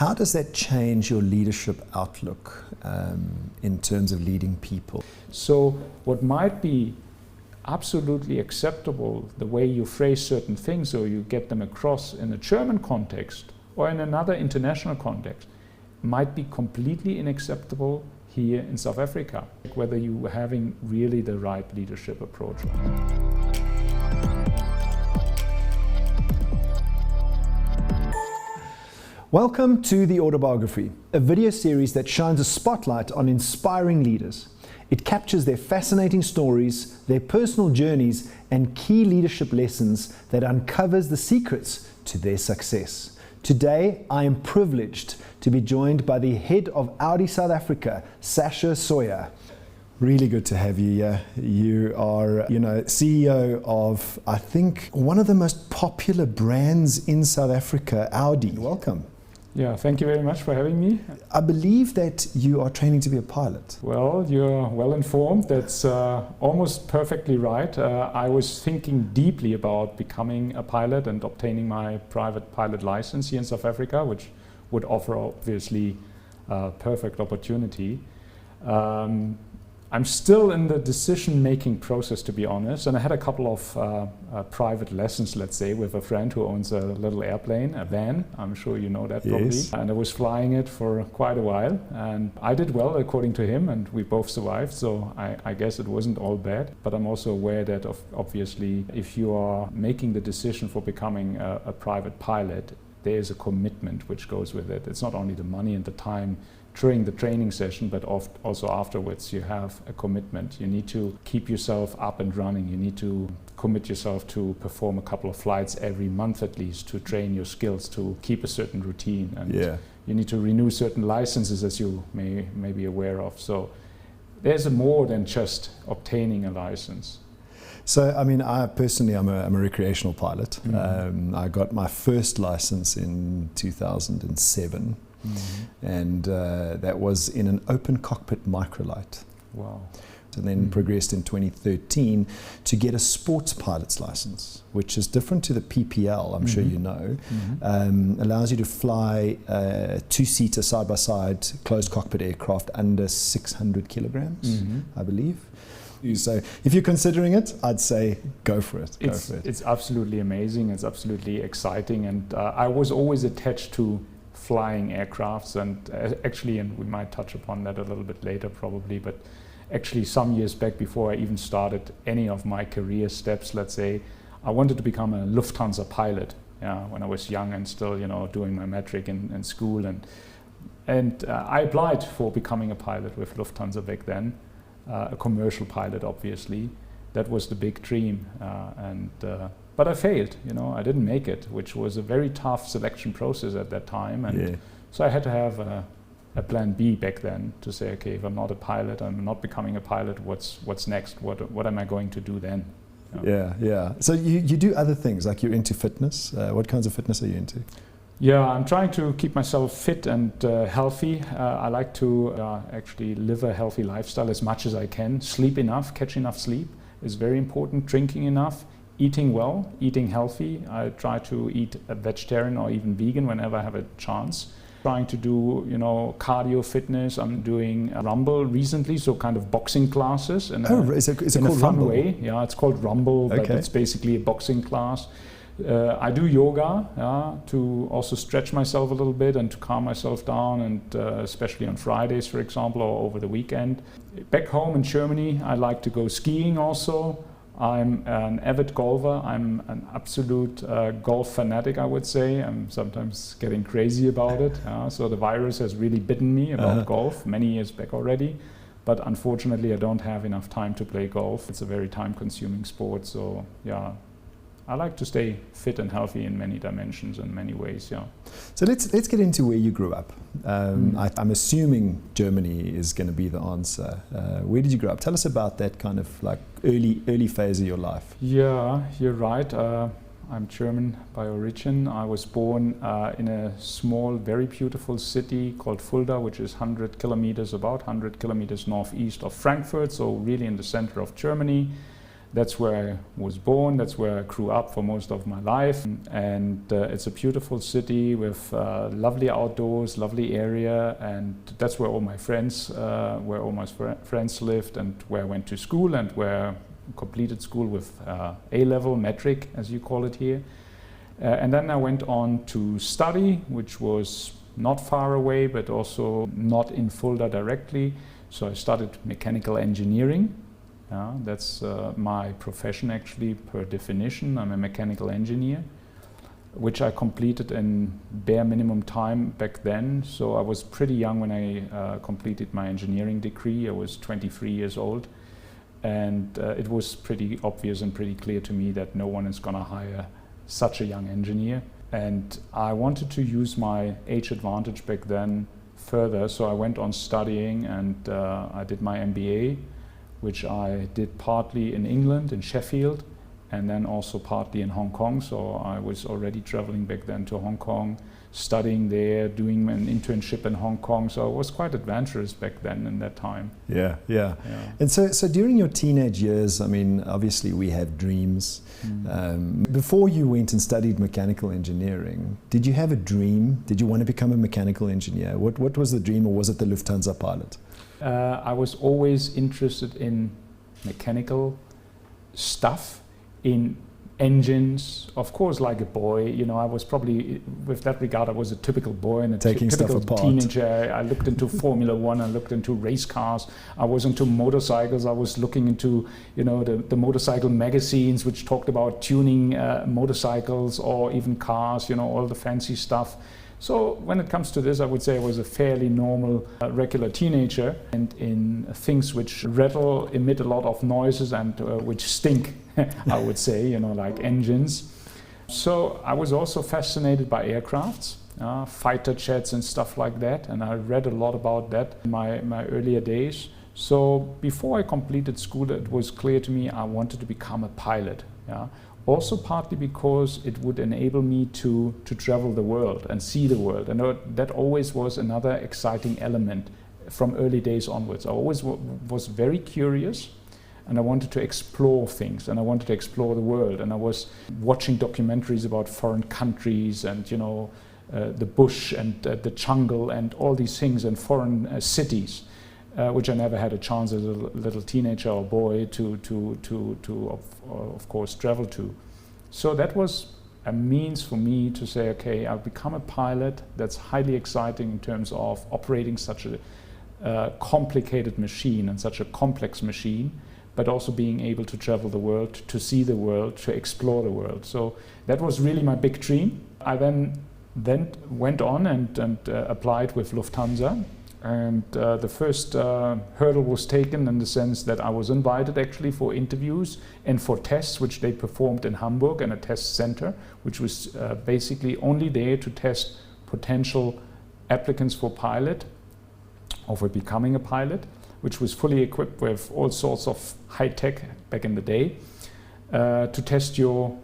How does that change your leadership outlook in terms of leading people? So what might be absolutely acceptable, the way you phrase certain things or you get them across in a German context or in another international context, might be completely unacceptable here in South Africa, whether you are having really the right leadership approach. Welcome to the AutoBiography, a video series that shines a spotlight on inspiring leaders. It captures their fascinating stories, their personal journeys, and key leadership lessons that uncovers the secrets to their success. Today, I am privileged to be joined by the head of Audi South Africa, Sascha Sauer. Really good to have you here. You are, CEO of, I think, one of the most popular brands in South Africa, Audi. Welcome. Yeah, thank you very much for having me. I believe that you are training to be a pilot. Well, you're well informed. That's almost perfectly right. I was thinking deeply about becoming a pilot and obtaining my private pilot license here in South Africa, which would offer obviously a perfect opportunity. I'm still in the decision-making process, to be honest, and I had a couple of private lessons, let's say, with a friend who owns a little airplane, a van. I'm sure you know that probably. Yes. And I was flying it for quite a while, and I did well according to him, and we both survived, so I guess it wasn't all bad. But I'm also aware that obviously if you are making the decision for becoming a private pilot, there is a commitment which goes with it. It's not only the money and the time during the training session, but also afterwards you have a commitment. You need to keep yourself up and running. You need to commit yourself to perform a couple of flights every month at least to train your skills, to keep a certain routine. And you need to renew certain licenses, as you may be aware of. So there's more than just obtaining a license. So, I mean, I personally, I'm a recreational pilot. Mm-hmm. I got my first license in 2007. Mm-hmm. And that was in an open cockpit microlight. Wow. And then progressed in 2013 to get a sports pilot's license, which is different to the PPL, I'm sure you know. Allows you to fly a two-seater side-by-side closed cockpit aircraft under 600 kilograms, I believe. So if you're considering it, I'd say go for it. It's absolutely amazing. It's absolutely exciting. And I was always attached to flying aircrafts, and actually, and we might touch upon that a little bit later probably, but actually some years back, before I even started any of my career steps, let's say, I wanted to become a Lufthansa pilot when I was young and still, doing my metric in school, and I applied for becoming a pilot with Lufthansa back then, a commercial pilot obviously. That was the big dream, but I failed, I didn't make it, which was a very tough selection process at that time. And so I had to have a plan B back then to say, okay, if I'm not a pilot, I'm not becoming a pilot, what's next? What am I going to do then? Yeah. So you do other things, like you're into fitness. What kinds of fitness are you into? Yeah, I'm trying to keep myself fit and healthy. I like to actually live a healthy lifestyle as much as I can. Sleep enough, catch enough sleep is very important. Drinking enough. Eating well, eating healthy. I try to eat a vegetarian or even vegan whenever I have a chance. Trying to do, cardio fitness. I'm doing Rumble recently, so kind of boxing classes. In is it in called a fun Rumble? way. Yeah, it's called Rumble, but it's basically a boxing class. I do yoga to also stretch myself a little bit and to calm myself down, and especially on Fridays, for example, or over the weekend. Back home in Germany, I like to go skiing also. I'm an avid golfer. I'm an absolute golf fanatic, I would say. I'm sometimes getting crazy about it. So the virus has really bitten me about golf many years back already. But unfortunately, I don't have enough time to play golf. It's a very time-consuming sport. So yeah, I like to stay fit and healthy in many dimensions and many ways. Yeah. So let's get into where you grew up. I'm assuming Germany is going to be the answer. Where did you grow up? Tell us about that kind of like early phase of your life. Yeah, you're right. I'm German by origin. I was born in a small, very beautiful city called Fulda, which is about 100 kilometers northeast of Frankfurt, so really in the center of Germany. That's where I was born, that's where I grew up for most of my life. And it's a beautiful city with lovely outdoors, lovely area, and that's where all my friends, friends lived, and where I went to school, and where I completed school with A-level, metric, as you call it here. And then I went on to study, which was not far away, but also not in Fulda directly. So I studied mechanical engineering. That's my profession actually, per definition. I'm a mechanical engineer, which I completed in bare minimum time back then. So I was pretty young when I completed my engineering degree. I was 23 years old. And it was pretty obvious and pretty clear to me that no one is going to hire such a young engineer. And I wanted to use my age advantage back then further. So I went on studying, and I did my MBA, which I did partly in England, in Sheffield, and then also partly in Hong Kong. So I was already traveling back then to Hong Kong, studying there, doing an internship in Hong Kong. So I was quite adventurous back then in that time. Yeah. And so during your teenage years, I mean, obviously we have dreams. Before you went and studied mechanical engineering, did you have a dream? Did you want to become a mechanical engineer? What was the dream, or was it the Lufthansa pilot? I was always interested in mechanical stuff, in engines, of course, like a boy. You know, I was probably, with that regard, I was a typical boy and a typical teenager. I looked into Formula One, I looked into race cars, I was into motorcycles, I was looking into, you know, the motorcycle magazines, which talked about tuning motorcycles or even cars, you know, all the fancy stuff. So when it comes to this, I would say I was a fairly normal, regular teenager, and in things which rattle, emit a lot of noises, and which stink, I would say, you know, like engines. So I was also fascinated by aircrafts, fighter jets and stuff like that, and I read a lot about that in my earlier days. So before I completed school, it was clear to me I wanted to become a pilot. Also partly because it would enable me to travel the world and see the world. And that always was another exciting element from early days onwards. I always was very curious, and I wanted to explore things, and I wanted to explore the world. And I was watching documentaries about foreign countries, and, you know, the bush and the jungle and all these things, and foreign cities. Which I never had a chance as a little teenager or boy to of course travel to. So that was a means for me to say, okay, I've become a pilot. That's highly exciting in terms of operating such a complicated machine and such a complex machine, but also being able to travel the world, to see the world, to explore the world. So that was really my big dream. I then went on and applied with Lufthansa. And the first hurdle was taken in the sense that I was invited actually for interviews and for tests, which they performed in Hamburg in a test center, which was basically only there to test potential applicants for pilot or for becoming a pilot, which was fully equipped with all sorts of high tech back in the day, to test your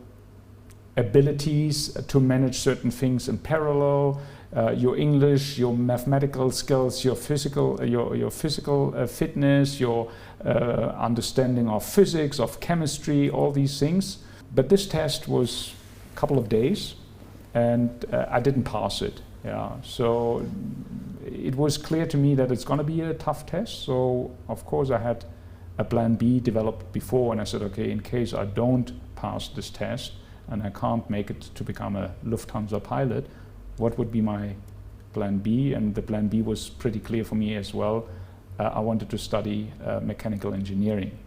abilities to manage certain things in parallel, your English, your mathematical skills, your physical fitness, your understanding of physics, of chemistry, all these things. But this test was a couple of days, and I didn't pass it. So it was clear to me that it's going to be a tough test. So of course I had a plan B developed before, and I said, okay, in case I don't pass this test and I can't make it to become a Lufthansa pilot, what would be my plan B? And the plan B was pretty clear for me as well. I wanted to study mechanical engineering.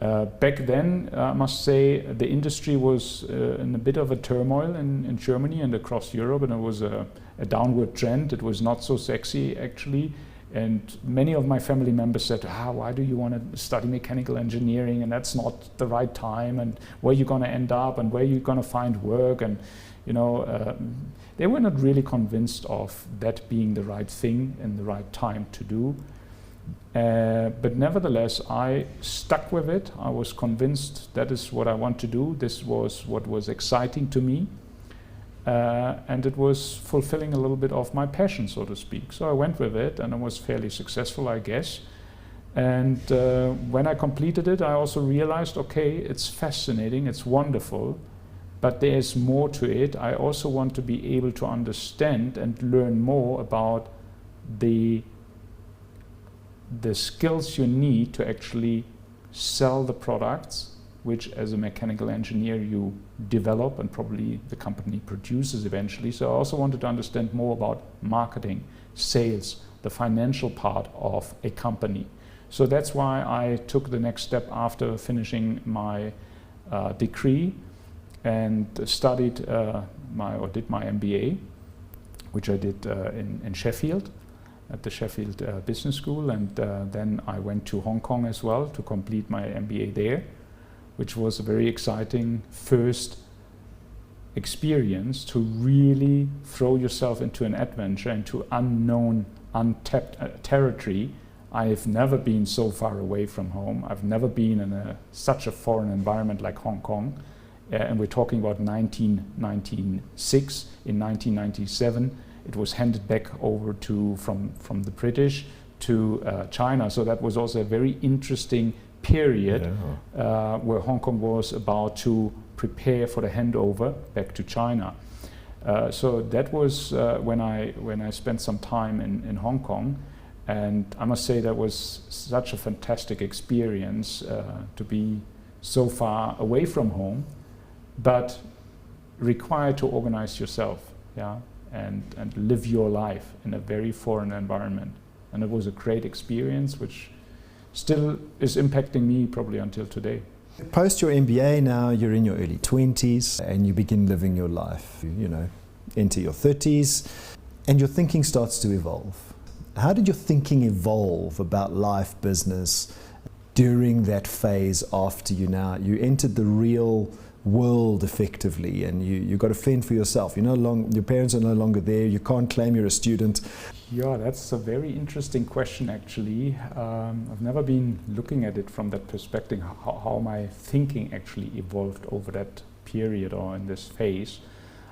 Back then, I must say, the industry was in a bit of a turmoil in Germany and across Europe, and it was a downward trend. It was not so sexy, actually. And many of my family members said, why do you want to study mechanical engineering, and that's not the right time, and where you're going to end up, and where you're going to find work, and they were not really convinced of that being the right thing and the right time to do. But nevertheless, I stuck with it. I was convinced that is what I want to do. This was what was exciting to me. And it was fulfilling a little bit of my passion, so to speak. So I went with it, and I was fairly successful, I guess. And when I completed it, I also realized, okay, it's fascinating, it's wonderful, but there's more to it. I also want to be able to understand and learn more about the skills you need to actually sell the products, which as a mechanical engineer you develop and probably the company produces eventually. So I also wanted to understand more about marketing, sales, the financial part of a company. So that's why I took the next step after finishing my degree and studied did my MBA, which I did in Sheffield, at the Sheffield Business School, and then I went to Hong Kong as well to complete my MBA there, which was a very exciting first experience to really throw yourself into an adventure, into unknown, untapped territory. I've never been so far away from home. I've never been in such a foreign environment like Hong Kong. And we're talking about 1996. In 1997, it was handed back over from the British to China. So that was also a very interesting period where Hong Kong was about to prepare for the handover back to China. So that was when I spent some time in Hong Kong. And I must say that was such a fantastic experience to be so far away from home, but required to organize yourself, and live your life in a very foreign environment. And it was a great experience, which still is impacting me probably until today. Post your MBA now, you're in your early 20s and you begin living your life. You enter your 30s and your thinking starts to evolve. How did your thinking evolve about life, business during that phase after you entered the real world effectively and you got to fend for yourself? Your parents are no longer there, you can't claim you're a student. Yeah, that's a very interesting question actually. I've never been looking at it from that perspective, how my thinking actually evolved over that period or in this phase.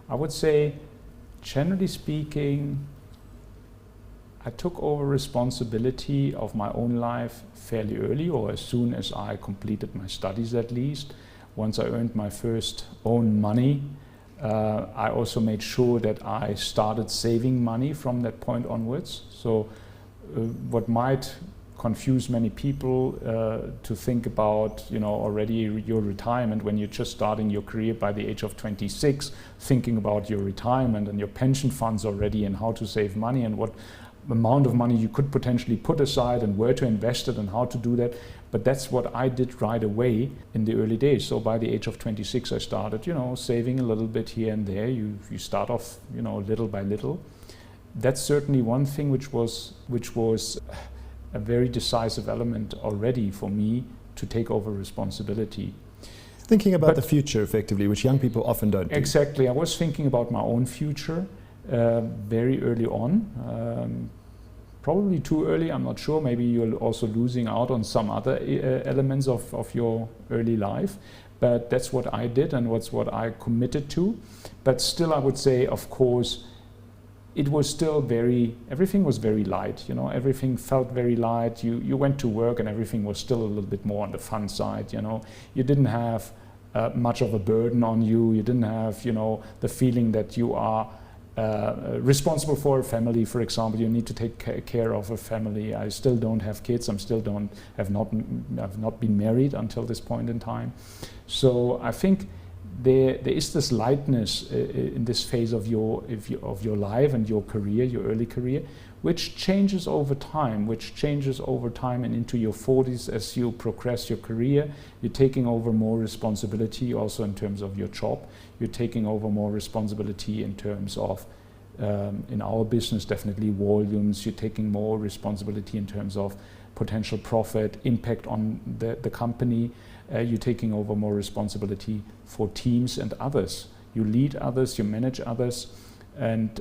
I would say, generally speaking, I took over responsibility of my own life fairly early, or as soon as I completed my studies at least. Once I earned my first own money, I also made sure that I started saving money from that point onwards. So what might confuse many people to think about, already your retirement when you're just starting your career by the age of 26, thinking about your retirement and your pension funds already and how to save money and what amount of money you could potentially put aside and where to invest it and how to do that. But that's what I did right away in the early days. So by the age of 26, I started, saving a little bit here and there. You start off, little by little. That's certainly one thing which was a very decisive element already for me to take over responsibility. Thinking about the future effectively, which young people often don't do. Exactly. I was thinking about my own future very early on. Probably too early, I'm not sure. Maybe you're also losing out on some other elements of your early life. But that's what I did and what I committed to. But still, I would say, of course, it was still everything was very light. Everything felt very light. You went to work and everything was still a little bit more on the fun side. You didn't have much of a burden on you. You didn't have, the feeling that you are responsible for a family, for example. You need to take care of a family. I still don't have kids. I've not been married until this point in time. So I think there is this lightness in this phase of your life and your career, your early career, which changes over time, and into your 40s as you progress your career. You're taking over more responsibility also in terms of your job. You're taking over more responsibility in terms of, in our business, definitely volumes. You're taking more responsibility in terms of potential profit, impact on the company. You're taking over more responsibility for teams and others. You lead others, you manage others, and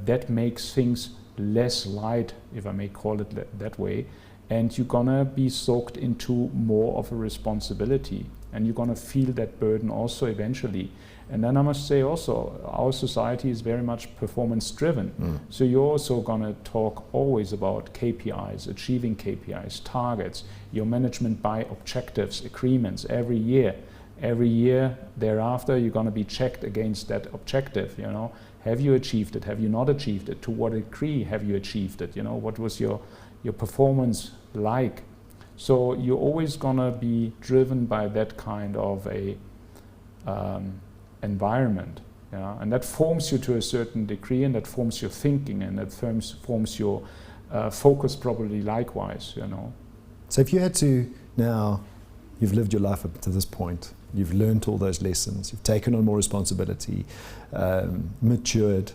that makes things less light, if I may call it that way, and you're gonna be soaked into more of a responsibility. and you're going to feel that burden also eventually. And then I must say also, our society is very much performance driven. So you're also going to talk always about KPIs, achieving KPIs, targets, your management by objectives, agreements every year. Every year thereafter, you're going to be checked against that objective. You know, have you achieved it? Have you not achieved it? To what degree have you achieved it? You know, what was your performance like? So you're always going to be driven by that kind of a environment, yeah? And that forms you to a certain degree, and that forms your thinking, and that forms your focus probably likewise, you know. So if you had to now, you've lived your life up to this point, you've learned all those lessons, you've taken on more responsibility, matured.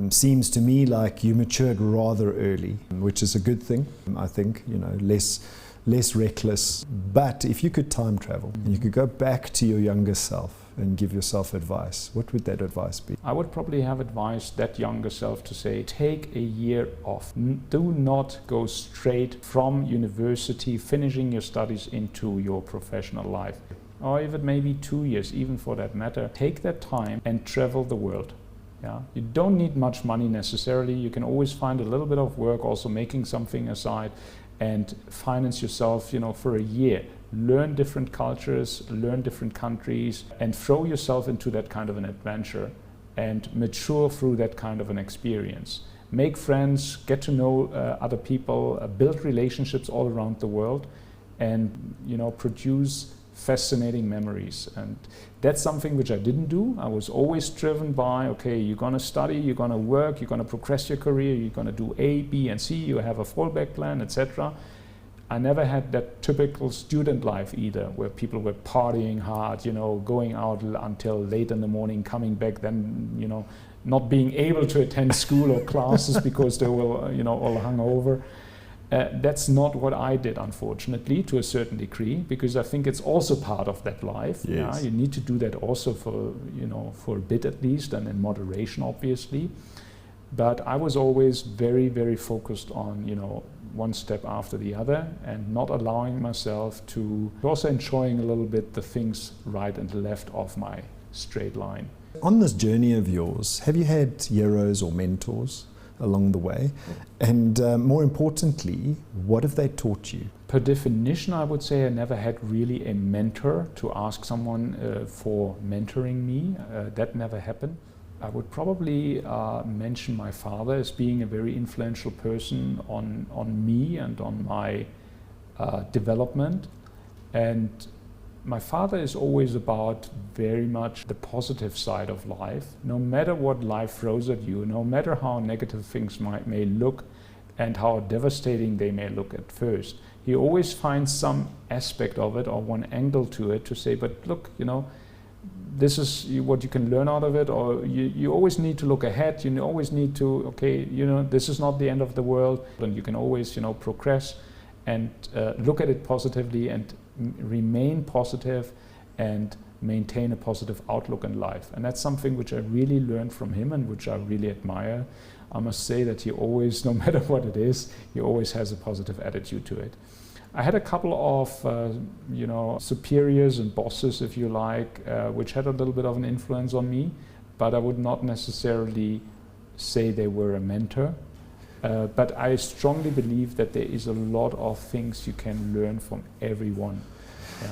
Seems to me like you matured rather early, which is a good thing, I think, you know, less reckless. But if you could time travel and you could go back to your younger self and give yourself advice, what would that advice be? I would probably have advised that younger self to say, take a year off. Do not go straight from university, finishing your studies, into your professional life. Or if it may be 2 years, even for that matter, take that time and travel the world. Yeah? You don't need much money necessarily. You can always find a little bit of work, also making something aside, and finance yourself, you know, for a year. Learn different cultures, learn different countries, and throw yourself into that kind of an adventure and mature through that kind of an experience. Make friends, get to know other people, build relationships all around the world, and, you know, produce fascinating memories. And that's something which I didn't do. I was always driven by, okay, you're going to study, you're going to work, you're going to progress your career, you're going to do A, B, and C, you have a fallback plan, etc. I never had that typical student life either, where people were partying hard, you know, going out until late in the morning, coming back, then, you know, not being able to attend school or classes because they were, you know, all hungover. That's not what I did, unfortunately, to a certain degree, because I think it's also part of that life. Yes. Yeah? You need to do that also for, you know, for a bit at least, and in moderation, obviously. But I was always very, very focused on, you know, one step after the other, and not allowing myself to, also enjoying a little bit the things right and left of my straight line. On this journey of yours, have you had heroes or mentors along the way? And more importantly, what have they taught you? Per definition, I would say I never had really a mentor to ask someone for mentoring me. That never happened. I would probably mention my father as being a very influential person on me and on my development. And my father is always about very much the positive side of life. No matter what life throws at you, no matter how negative things may look and how devastating they may look at first, he always finds some aspect of it or one angle to it to say, but look, you know, this is what you can learn out of it, or you always need to look ahead. You always need to, okay, you know, this is not the end of the world, and you can always, you know, progress and look at it positively and remain positive and maintain a positive outlook in life. And that's something which I really learned from him and which I really admire. I must say that he always, no matter what it is, he always has a positive attitude to it. I had a couple of, you know, superiors and bosses, if you like, which had a little bit of an influence on me, but I would not necessarily say they were a mentor. But I strongly believe that there is a lot of things you can learn from everyone.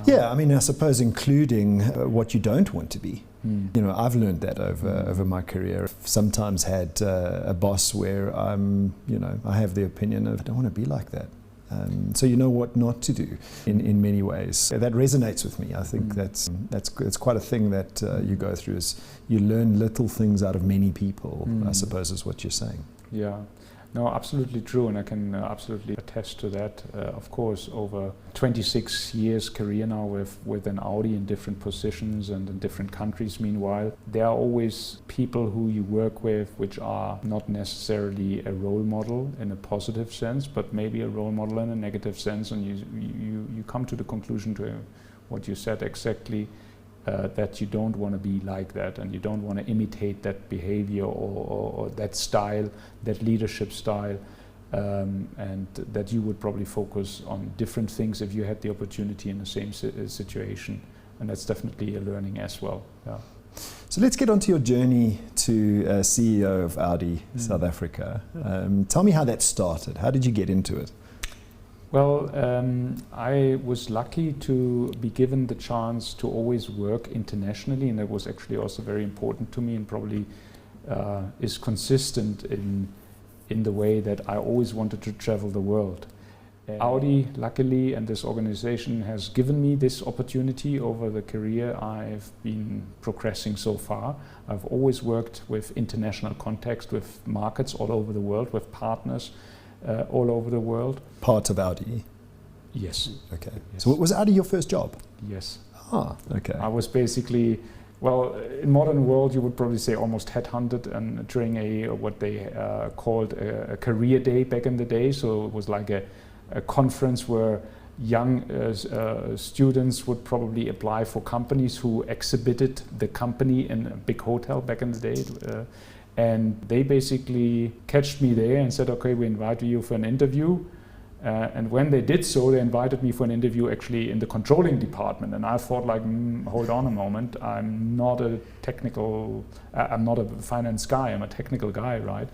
Yeah, I mean, I suppose including what you don't want to be. You know, I've learned that over my career. I've sometimes had a boss where I'm, you know, I have the opinion of, I don't want to be like that. So you know what not to do in many ways. That resonates with me. I think that's quite a thing that you go through, is you learn little things out of many people, I suppose is what you're saying. Yeah. No, absolutely true, and I can absolutely attest to that. Of course, over 26 years career now with an Audi in different positions and in different countries. Meanwhile, there are always people who you work with which are not necessarily a role model in a positive sense, but maybe a role model in a negative sense, and you come to the conclusion to what you said exactly. That you don't want to be like that, and you don't want to imitate that behavior or that style, that leadership style. and that you would probably focus on different things if you had the opportunity in the same situation. And that's definitely a learning as well. Yeah. So let's get on to your journey to CEO of Audi South Africa. Tell me how that started. How did you get into it? Well, I was lucky to be given the chance to always work internationally, and that was actually also very important to me, and probably is consistent in the way that I always wanted to travel the world. Audi, luckily, and this organization has given me this opportunity over the career I've been progressing so far. I've always worked with international context, with markets all over the world, with partners all over the world. Part of Audi? Yes. Okay. Yes. So was Audi your first job? Yes. Ah, okay. I was basically, well, in modern world you would probably say almost headhunted, and during what they called a career day back in the day. So it was like a conference where young students would probably apply for companies who exhibited the company in a big hotel back in the day. And they basically catched me there and said, okay, we invite you for an interview. And when they did so, they invited me for an interview actually in the controlling department. And I thought like, hold on a moment, I'm not a finance guy, I'm a technical guy, right?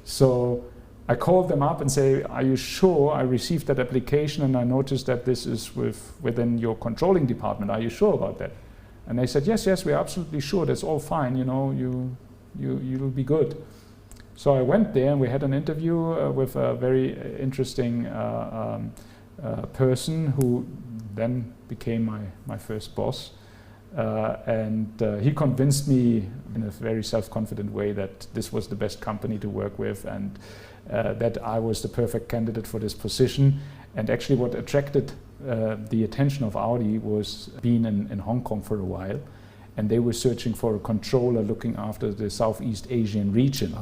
So I called them up and say, are you sure? I received that application and I noticed that this is within your controlling department. Are you sure about that? And they said, yes, we're absolutely sure. That's all fine. You know, you'll be good. So I went there and we had an interview with a very interesting person who then became my first boss. And he convinced me in a very self-confident way that this was the best company to work with, and that I was the perfect candidate for this position. And actually what attracted the attention of Audi was being in Hong Kong for a while, and they were searching for a controller looking after the Southeast Asian region.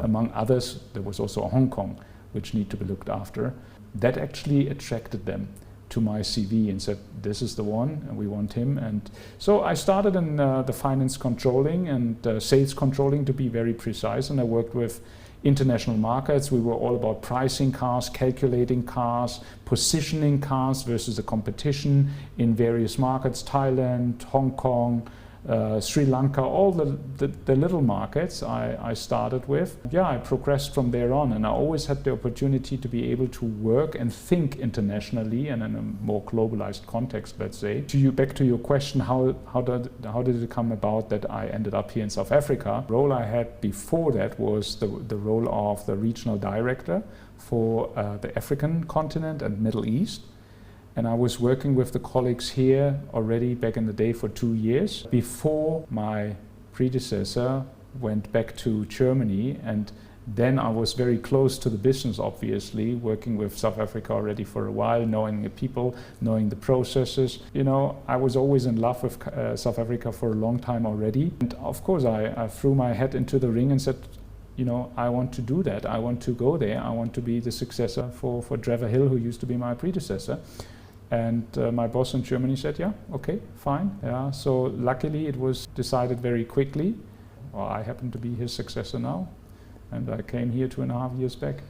Among others, there was also Hong Kong, which need to be looked after. That actually attracted them to my CV and said, this is the one, and we want him. And so I started in the finance controlling and sales controlling, to be very precise, and I worked with international markets. We were all about pricing cars, calculating cars, positioning cars versus the competition in various markets, Thailand, Hong Kong, Sri Lanka, all the little markets I started with. Yeah, I progressed from there on, and I always had the opportunity to be able to work and think internationally and in a more globalized context, let's say. Back to your question, how did it come about that I ended up here in South Africa? The role I had before that was the role of the regional director for the African continent and Middle East. And I was working with the colleagues here already back in the day for 2 years before my predecessor went back to Germany. And then I was very close to the business, obviously, working with South Africa already for a while, knowing the people, knowing the processes. You know, I was always in love with South Africa for a long time already. And of course, I threw my hat into the ring and said, you know, I want to do that. I want to go there. I want to be the successor for Trevor Hill, who used to be my predecessor. And my boss in Germany said, yeah, okay, fine. Yeah, so luckily it was decided very quickly. Well, I happen to be his successor now, and I came here 2.5 years back.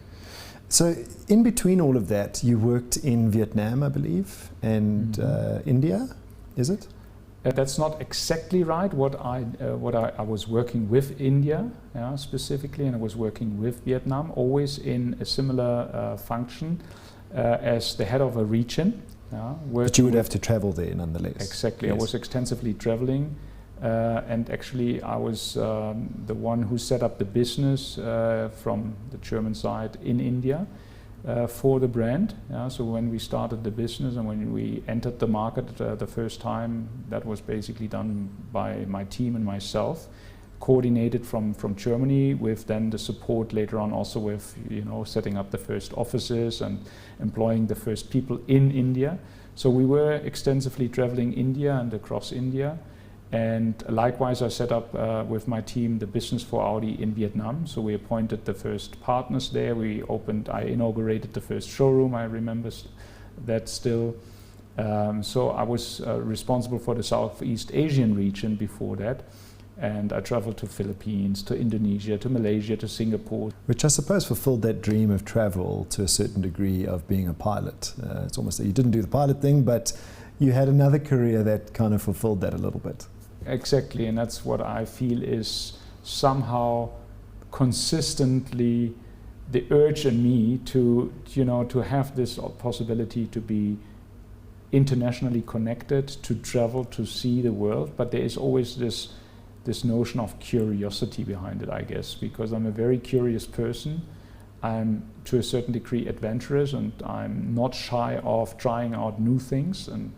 So in between all of that, you worked in Vietnam, I believe, and India, is it? That's not exactly right. What I was working with India, yeah, specifically, and I was working with Vietnam, always in a similar function as the head of a region. Yeah, but you would have to travel there nonetheless. Exactly. Yes. I was extensively traveling, and actually I was the one who set up the business from the German side in India for the brand. Yeah, so when we started the business and when we entered the market the first time, that was basically done by my team and myself, coordinated from Germany, with then the support later on also with, you know, setting up the first offices and employing the first people in India. So we were extensively traveling India and across India. And likewise, I set up with my team the business for Audi in Vietnam. So we appointed the first partners there. I inaugurated the first showroom, I remember that still. So I was responsible for the Southeast Asian region before that. And I traveled to Philippines, to Indonesia, to Malaysia, to Singapore. Which I suppose fulfilled that dream of travel to a certain degree of being a pilot. It's almost that you didn't do the pilot thing, but you had another career that kind of fulfilled that a little bit. Exactly, and that's what I feel is somehow consistently the urge in me to, to have this possibility to be internationally connected, to travel, to see the world. But there is always this notion of curiosity behind it, I guess, because I'm a very curious person. I'm to a certain degree adventurous, and I'm not shy of trying out new things and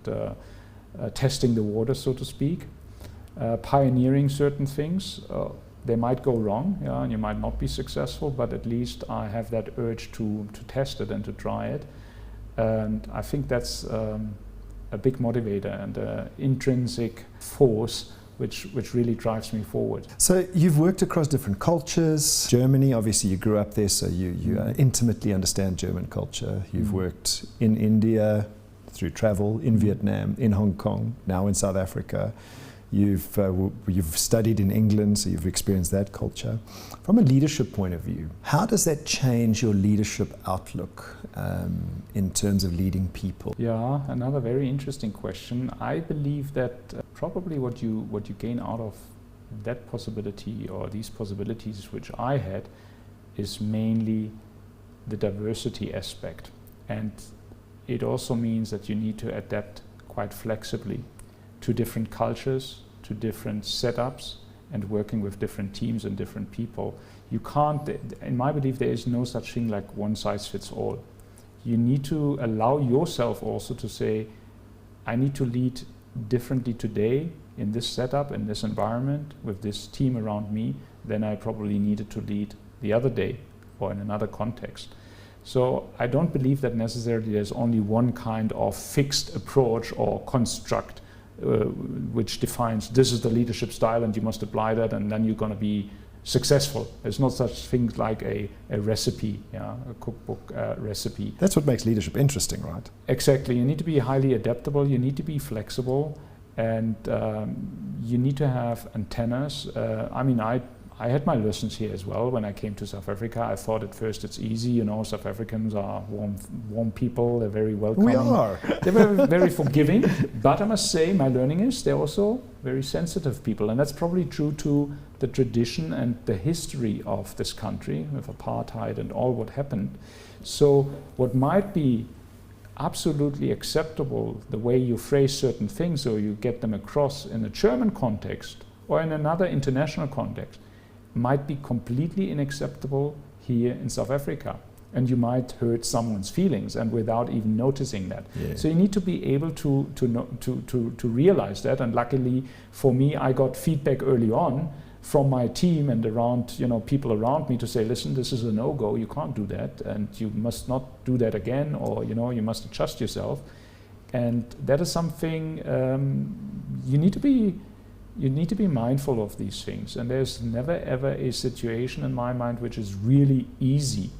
testing the water, so to speak, pioneering certain things. They might go wrong, and you might not be successful, but at least I have that urge to test it and to try it. And I think that's a big motivator and an intrinsic force which really drives me forward. So you've worked across different cultures. Germany, obviously you grew up there, so you intimately understand German culture. You've worked in India through travel, in Vietnam, in Hong Kong, now in South Africa. You've studied in England, so you've experienced that culture. From a leadership point of view, how does that change your leadership outlook in terms of leading people? Yeah, another very interesting question. I believe that probably what you gain out of that possibility or these possibilities which I had is mainly the diversity aspect. And it also means that you need to adapt quite flexibly to different cultures, to different setups, and working with different teams and different people. You can't, in my belief, there is no such thing like one size fits all. You need to allow yourself also to say, I need to lead differently today in this setup, in this environment, with this team around me, than I probably needed to lead the other day or in another context. So I don't believe that necessarily there's only one kind of fixed approach or construct which defines this is the leadership style and you must apply that and then you're going to be successful. There's not such things like a recipe, a cookbook recipe. That's what makes leadership interesting, right? Exactly. You need to be highly adaptable, you need to be flexible, and you need to have antennas. I had my lessons here as well when I came to South Africa. I thought at first it's easy, South Africans are warm people, they're very welcoming. We are. They're very, very forgiving, but I must say my learning is they're also very sensitive people, and that's probably true to the tradition and the history of this country with apartheid and all what happened. So what might be absolutely acceptable, the way you phrase certain things or you get them across in a German context or in another international context, might be completely unacceptable here in South Africa. And you might hurt someone's feelings and without even noticing that. Yeah. So you need to be able to realize that. And luckily for me, I got feedback early on from my team and around, people around me to say, listen, this is a no-go, you can't do that, and you must not do that again, or you must adjust yourself. And that is something you need to be mindful of these things. And there's never ever a situation in my mind which is really easy.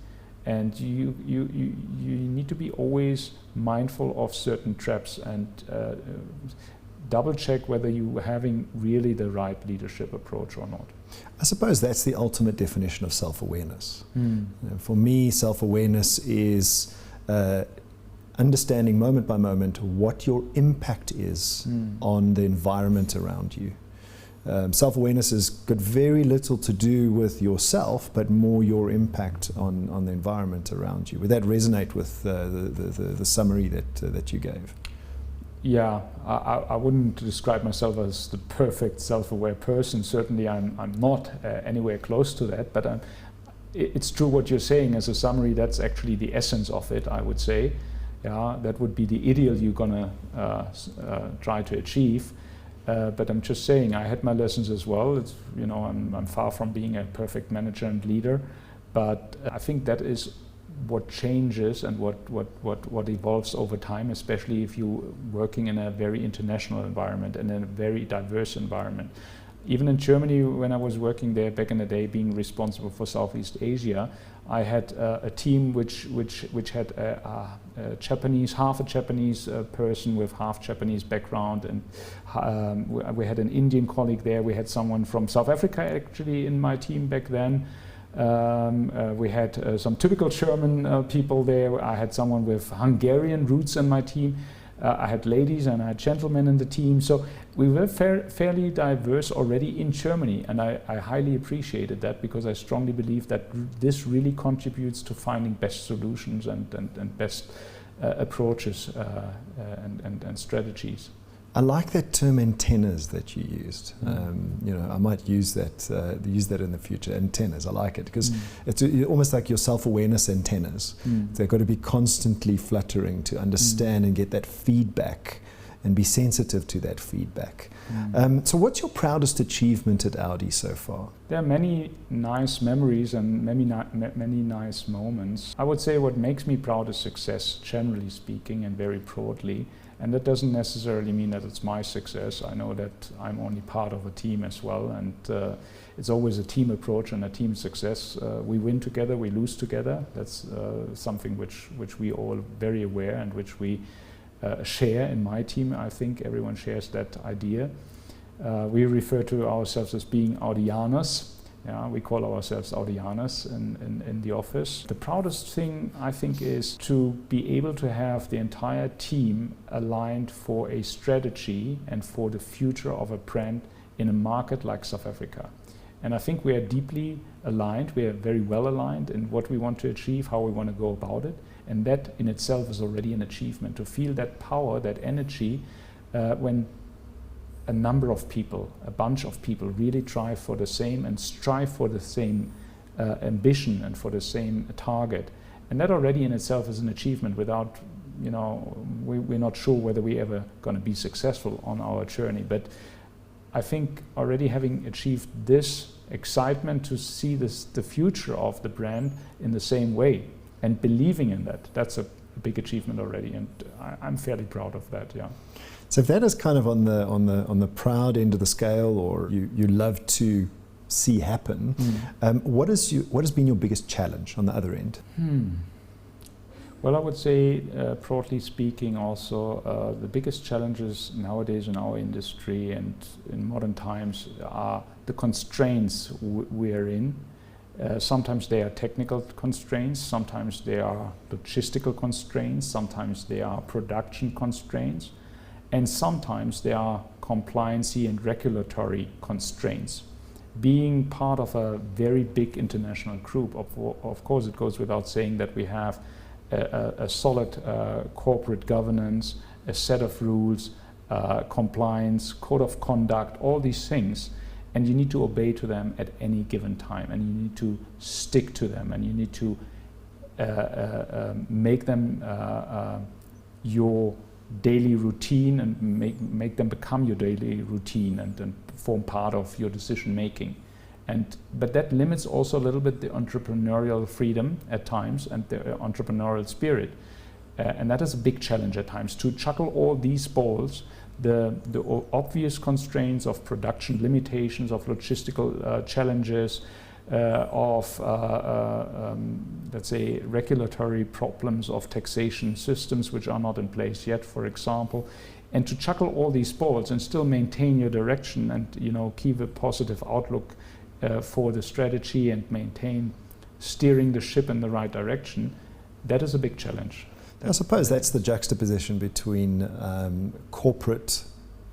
And you need to be always mindful of certain traps and double check whether you're having really the right leadership approach or not. I suppose that's the ultimate definition of self-awareness. For me, self-awareness is understanding moment by moment what your impact is on the environment around you. Self-awareness has got very little to do with yourself, but more your impact on the environment around you. Would that resonate with the summary that you gave? Yeah, I wouldn't describe myself as the perfect self-aware person. Certainly I'm not anywhere close to that, but it's true what you're saying as a summary. That's actually the essence of it, I would say. Yeah, that would be the ideal you're gonna try to achieve. But I'm just saying, I had my lessons as well. It's, I'm far from being a perfect manager and leader, but I think that is what changes and what evolves over time, especially if you're working in a very international environment and in a very diverse environment. even in Germany, when I was working there back in the day, being responsible for Southeast Asia, I had a team which had a Japanese, half a Japanese person with half Japanese background, and we had an Indian colleague there. We had someone from South Africa actually in my team back then. We had some typical German people there. I had someone with Hungarian roots in my team. I had ladies and I had gentlemen in the team. So we were fairly diverse already in Germany, and I highly appreciated that, because I strongly believe that this really contributes to finding best solutions and best approaches and strategies. I like that term antennas that you used. You know, I might use that in the future. Antennas, I like it, because it's almost like your self-awareness antennas. They've got to be constantly fluttering to understand and get that feedback and be sensitive to that feedback. So what's your proudest achievement at Audi so far? There are many nice memories and many nice moments. I would say what makes me proud is success, generally speaking, and very broadly. And that doesn't necessarily mean that it's my success. I know that I'm only part of a team as well, and it's always a team approach and a team success. We win together, we lose together. That's something which we all very aware and which we share in my team. I think everyone shares that idea. We refer to ourselves as being Audianers. Yeah, we call ourselves Audianers in the office. The proudest thing, I think, is to be able to have the entire team aligned for a strategy and for the future of a brand in a market like South Africa. And I think we are deeply aligned, we are very well aligned in what we want to achieve, how we want to go about it. And that in itself is already an achievement, to feel that power, that energy, when a number of people, a bunch of people really drive for the same and strive for the same ambition and for the same target. And that already in itself is an achievement. Without, you know, we're not sure whether we're ever going to be successful on our journey. But I think already having achieved this excitement to see the future of the brand in the same way and believing in that, that's a big achievement already. And I'm fairly proud of that, yeah. So if that is kind of on the proud end of the scale, or you love to see happen, what has been your biggest challenge on the other end? Well, I would say, broadly speaking, also the biggest challenges nowadays in our industry and in modern times are the constraints we are in. Sometimes they are technical constraints, sometimes they are logistical constraints, sometimes they are production constraints. And sometimes there are compliancy and regulatory constraints. Being part of a very big international group, of course it goes without saying that we have a solid corporate governance, a set of rules, compliance, code of conduct, all these things. And you need to obey to them at any given time, and you need to stick to them, and you need to make them your daily routine, and make them become your daily routine and form part of your decision making. But that limits also a little bit the entrepreneurial freedom at times and the entrepreneurial spirit. And that is a big challenge at times, to juggle all these balls, the obvious constraints of production limitations, of logistical challenges, let's say, regulatory problems of taxation systems which are not in place yet, for example, and to juggle all these balls and still maintain your direction and, you know, keep a positive outlook for the strategy and maintain steering the ship in the right direction. That is a big challenge. I suppose that's the juxtaposition between corporate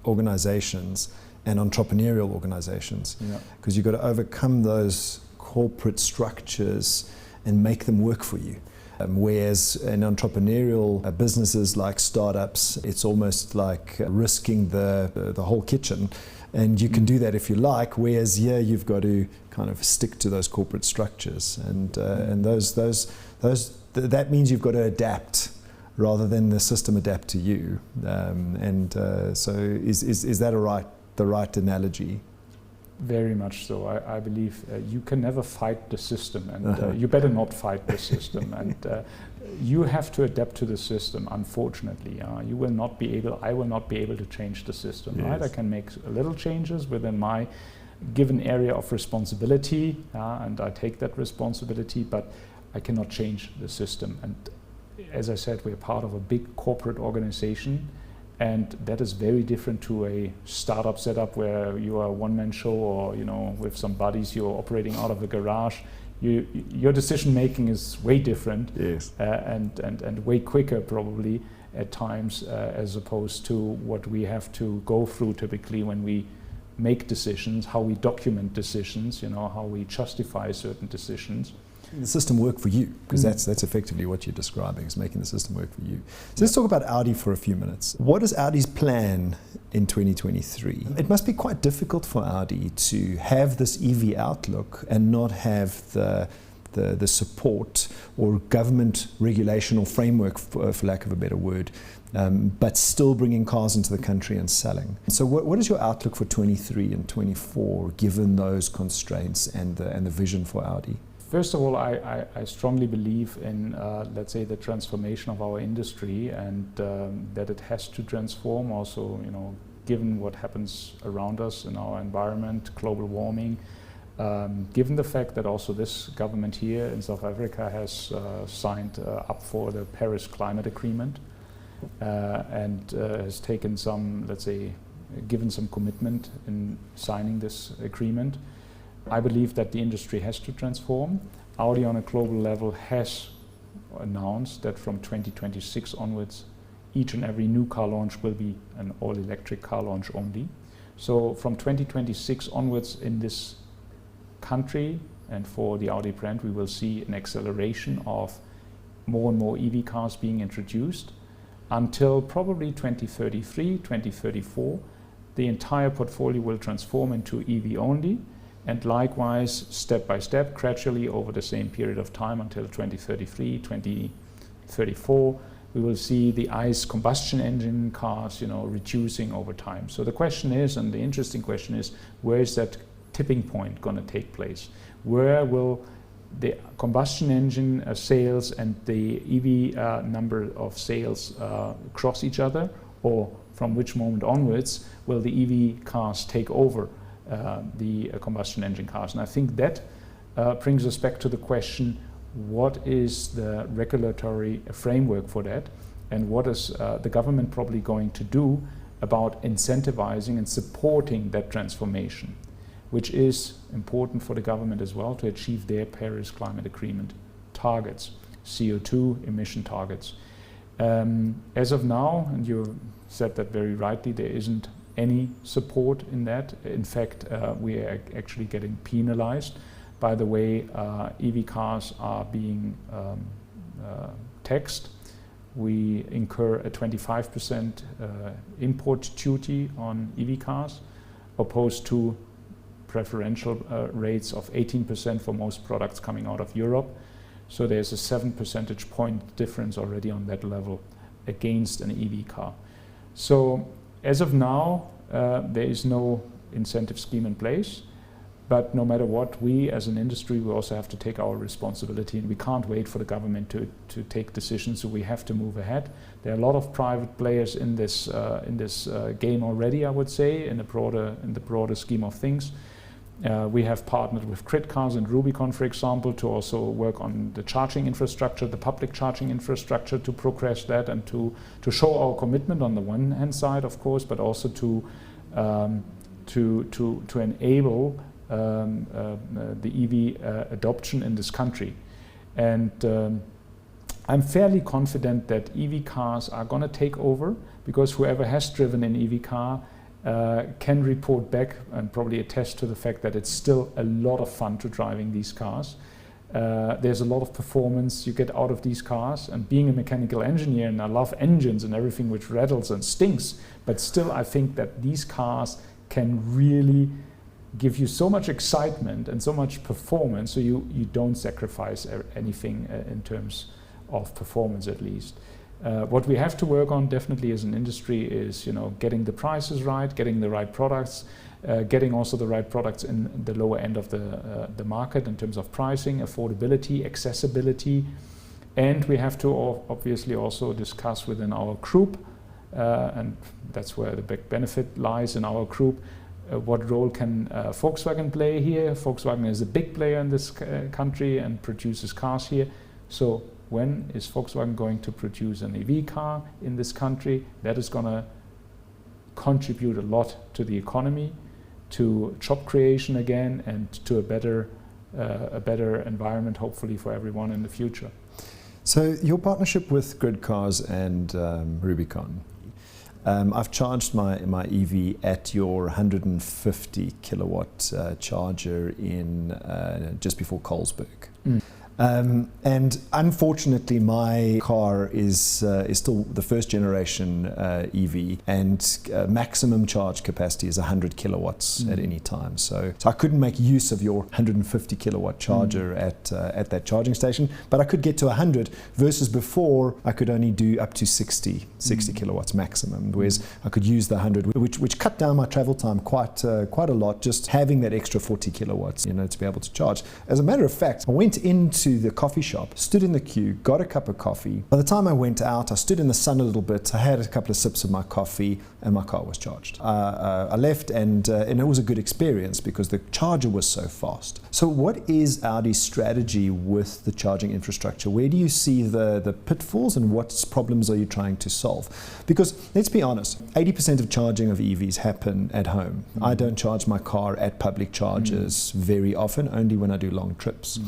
organizations and entrepreneurial organizations, because you've got to overcome those corporate structures and make them work for you. Whereas in entrepreneurial businesses like startups, it's almost like risking the whole kitchen, and you can do that if you like. Whereas here, you've got to kind of stick to those corporate structures, and that means you've got to adapt rather than the system adapt to you. So is that the right analogy? Very much so. I believe you can never fight the system, and you better not fight the system. And you have to adapt to the system. Unfortunately, you will not be able. I will not be able to change the system. Yes. Right? I can make little changes within my given area of responsibility, and I take that responsibility, but I cannot change the system. And as I said, we're part of a big corporate organization, and that is very different to a startup setup where you are a one-man show, or with some buddies you're operating out of a garage. Your decision making is way different, yes, and way quicker probably at times, as opposed to what we have to go through typically when we make decisions, how we document decisions, how we justify certain decisions. The system work for you, because that's effectively what you're describing, is making the system work for you. So let's talk about Audi for a few minutes. What is Audi's plan in 2023? It must be quite difficult for Audi to have this EV outlook and not have the support or government regulation or framework, for lack of a better word, but still bringing cars into the country and selling. So what is your outlook for 23 and 24, given those constraints and the vision for Audi? First of all, I strongly believe in, let's say, the transformation of our industry, and that it has to transform also, given what happens around us in our environment, global warming, given the fact that also this government here in South Africa has signed up for the Paris Climate Agreement, and has taken some, let's say, given some commitment in signing this agreement. I believe that the industry has to transform. Audi on a global level has announced that from 2026 onwards, each and every new car launch will be an all-electric car launch only. So from 2026 onwards in this country and for the Audi brand, we will see an acceleration of more and more EV cars being introduced until probably 2033, 2034. The entire portfolio will transform into EV only. And likewise, step by step, gradually over the same period of time until 2033, 2034, we will see the ICE combustion engine cars, reducing over time. So the question is, and the interesting question is, where is that tipping point going to take place? Where will the combustion engine sales and the EV number of sales cross each other? Or from which moment onwards will the EV cars take over the combustion engine cars? And I think that brings us back to the question, what is the regulatory framework for that, and what is the government probably going to do about incentivizing and supporting that transformation, which is important for the government as well to achieve their Paris Climate Agreement targets, CO2 emission targets. As of now, and you said that very rightly, there isn't any support in that. In fact, we are actually getting penalized by the way EV cars are being taxed. We incur a 25% import duty on EV cars, opposed to preferential rates of 18% for most products coming out of Europe. So there's a 7 percentage point difference already on that level against an EV car. So as of now, there is no incentive scheme in place, but no matter what, we as an industry, we also have to take our responsibility, and we can't wait for the government to take decisions, so we have to move ahead. There are a lot of private players in this game already, I would say, in the broader scheme of things. We have partnered with Critcars and Rubicon, for example, to also work on the charging infrastructure, the public charging infrastructure, to progress that and to show our commitment on the one hand side, of course, but also to enable the EV adoption in this country. And I'm fairly confident that EV cars are going to take over, because whoever has driven an EV car can report back and probably attest to the fact that it's still a lot of fun to driving these cars. There's a lot of performance you get out of these cars, and being a mechanical engineer, and I love engines and everything which rattles and stinks, but still I think that these cars can really give you so much excitement and so much performance, so you don't sacrifice anything in terms of performance, at least. What we have to work on definitely as an industry is, getting the prices right, getting the right products, getting also the right products in the lower end of the market in terms of pricing, affordability, accessibility, and we have to obviously also discuss within our group, and that's where the big benefit lies in our group, What role can Volkswagen play here? Volkswagen is a big player in this country and produces cars here. So when is Volkswagen going to produce an EV car in this country? That is going to contribute a lot to the economy, to job creation again, and to a better environment, hopefully, for everyone in the future. So your partnership with Grid Cars and Rubicon, I've charged my EV at your 150 kilowatt charger in just before Colesberg. And unfortunately, my car is still the first generation EV, and maximum charge capacity is 100 kilowatts at any time. So I couldn't make use of your 150 kilowatt charger at that charging station, but I could get to 100, versus before I could only do up to 60 kilowatts maximum, whereas I could use the 100, which cut down my travel time quite a lot, just having that extra 40 kilowatts, to be able to charge. As a matter of fact, I went into the coffee shop, stood in the queue, got a cup of coffee. By the time I went out, I stood in the sun a little bit, I had a couple of sips of my coffee, and my car was charged. I left, and it was a good experience because the charger was so fast. So what is Audi's strategy with the charging infrastructure? Where do you see the pitfalls, and what problems are you trying to solve? Because let's be honest, 80% of charging of EVs happen at home. I don't charge my car at public chargers very often, only when I do long trips.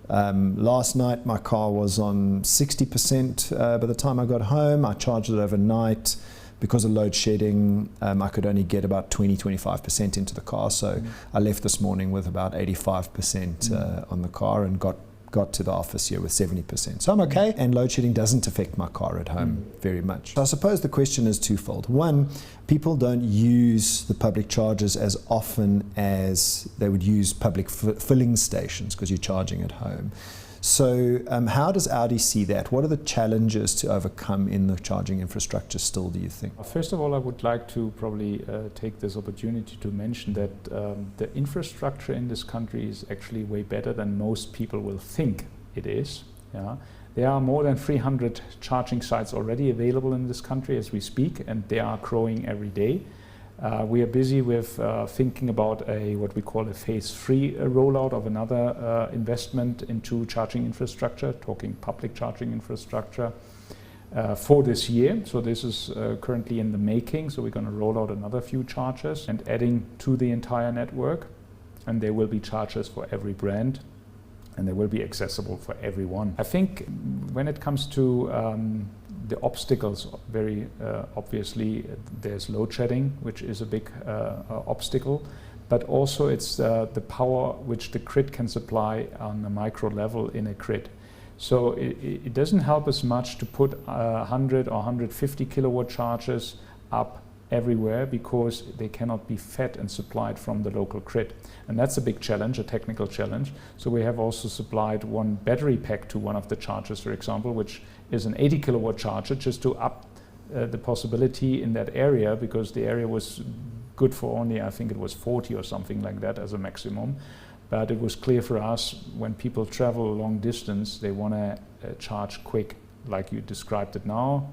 Last night my car was on 60%. By the time I got home, I charged it overnight. Because of load shedding, I could only get about 20-25% into the car, so I left this morning with about 85% on the car, and got to the office here with 70%. So I'm okay, and load shedding doesn't affect my car at home very much. So I suppose the question is twofold. One, people don't use the public chargers as often as they would use public filling stations because you're charging at home. So how does Audi see that? What are the challenges to overcome in the charging infrastructure still, do you think? First of all, I would like to probably take this opportunity to mention that the infrastructure in this country is actually way better than most people will think it is. Yeah? There are more than 300 charging sites already available in this country as we speak, and they are growing every day. We are busy with thinking about what we call a phase 3 rollout of another investment into charging infrastructure, talking public charging infrastructure for this year. So this is currently in the making. So we're going to roll out another few chargers and adding to the entire network. And there will be chargers for every brand, and they will be accessible for everyone. I think when it comes to the obstacles, very obviously there's load shedding, which is a big obstacle, but also it's the power which the grid can supply on a micro level in a grid. So it doesn't help us much to put 100 or 150 kilowatt chargers up everywhere, because they cannot be fed and supplied from the local grid. And that's a big challenge, a technical challenge. So we have also supplied one battery pack to one of the chargers, for example, which is an 80 kilowatt charger, just to up the possibility in that area, because the area was good for only, I think it was 40 or something like that as a maximum. But it was clear for us, when people travel a long distance, they want to charge quick, like you described it now.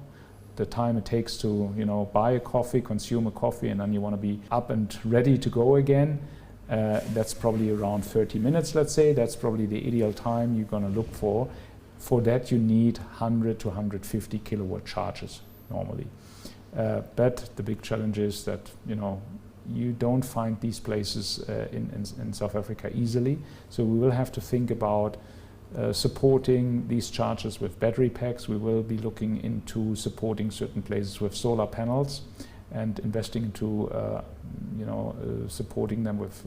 The time it takes to buy a coffee, consume a coffee, and then you want to be up and ready to go again. That's probably around 30 minutes, let's say. That's probably the ideal time you're going to look for. For that you need 100 to 150 kilowatt chargers normally. But the big challenge is that you don't find these places in South Africa easily. So we will have to think about supporting these chargers with battery packs. We will be looking into supporting certain places with solar panels, and investing into supporting them with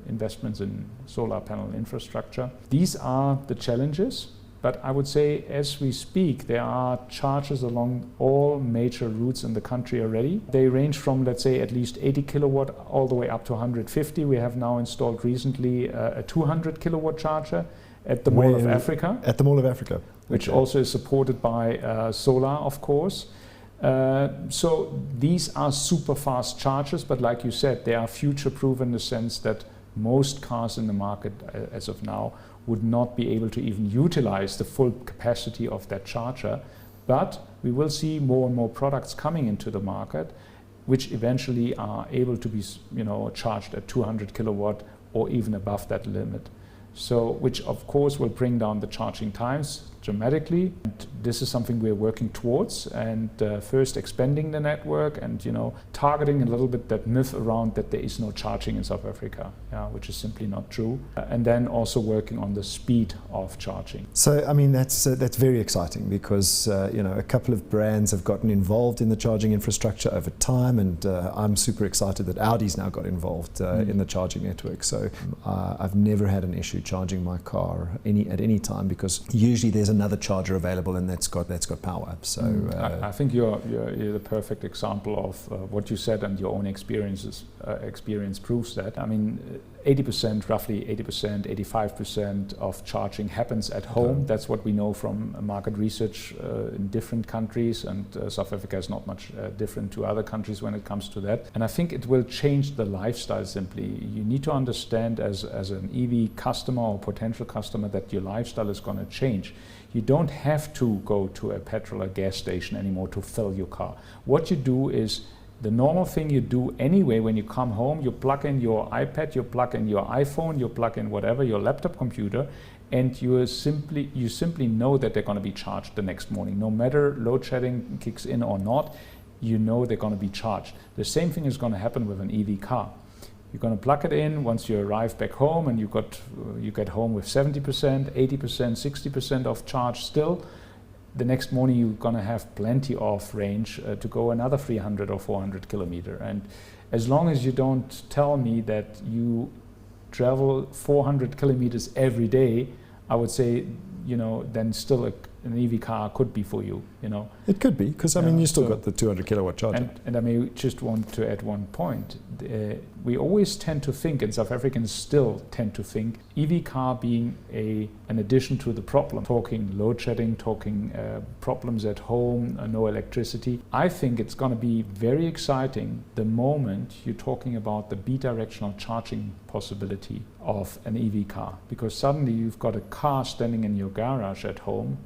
investments in solar panel infrastructure. These are the challenges, but I would say as we speak there are chargers along all major routes in the country already. They range from, let's say, at least 80 kilowatt all the way up to 150. We have now installed recently a 200 kilowatt charger at the Mall of Africa. At the Mall of Africa. Which also is supported by solar, of course. So these are super fast chargers, but like you said, they are future-proof in the sense that most cars in the market as of now would not be able to even utilize the full capacity of that charger. But we will see more and more products coming into the market which eventually are able to be, charged at 200 kilowatt or even above that limit. So, which of course will bring down the charging times dramatically. And this is something we're working towards, and first expanding the network and targeting a little bit that myth around that there is no charging in South Africa, which is simply not true. And then also working on the speed of charging. So I mean that's very exciting because a couple of brands have gotten involved in the charging infrastructure over time, and I'm super excited that Audi's now got involved in the charging network. So I've never had an issue charging my car at any time, because usually there's another charger available and that's got power. So I think you're the perfect example of what you said, and your own experience proves that. I mean, 80%, roughly 80%, 85% of charging happens at home. That's what we know from market research in different countries, and South Africa is not much different to other countries when it comes to that. And I think it will change the lifestyle simply. You need to understand as an EV customer or potential customer that your lifestyle is going to change. You don't have to go to a petrol or gas station anymore to fill your car. What you do is the normal thing you do anyway when you come home. You plug in your iPad, you plug in your iPhone, you plug in whatever, your laptop computer, and you simply know that they're going to be charged the next morning. No matter load shedding kicks in or not, you know they're going to be charged. The same thing is going to happen with an EV car. You're going to plug it in once you arrive back home, and you get home with 70%, 80%, 60% of charge still. The next morning you're going to have plenty of range to go another 300 or 400 kilometer. And as long as you don't tell me that you travel 400 kilometers every day, I would say, then still an EV car could be for you, It could be, because I mean, you still got the 200 kilowatt charger. And I may just want to add one point. We always tend to think, and South Africans still tend to think, EV car being an addition to the problem. Talking load shedding, talking problems at home, no electricity. I think it's going to be very exciting the moment you're talking about the bidirectional charging possibility of an EV car, because suddenly you've got a car standing in your garage at home,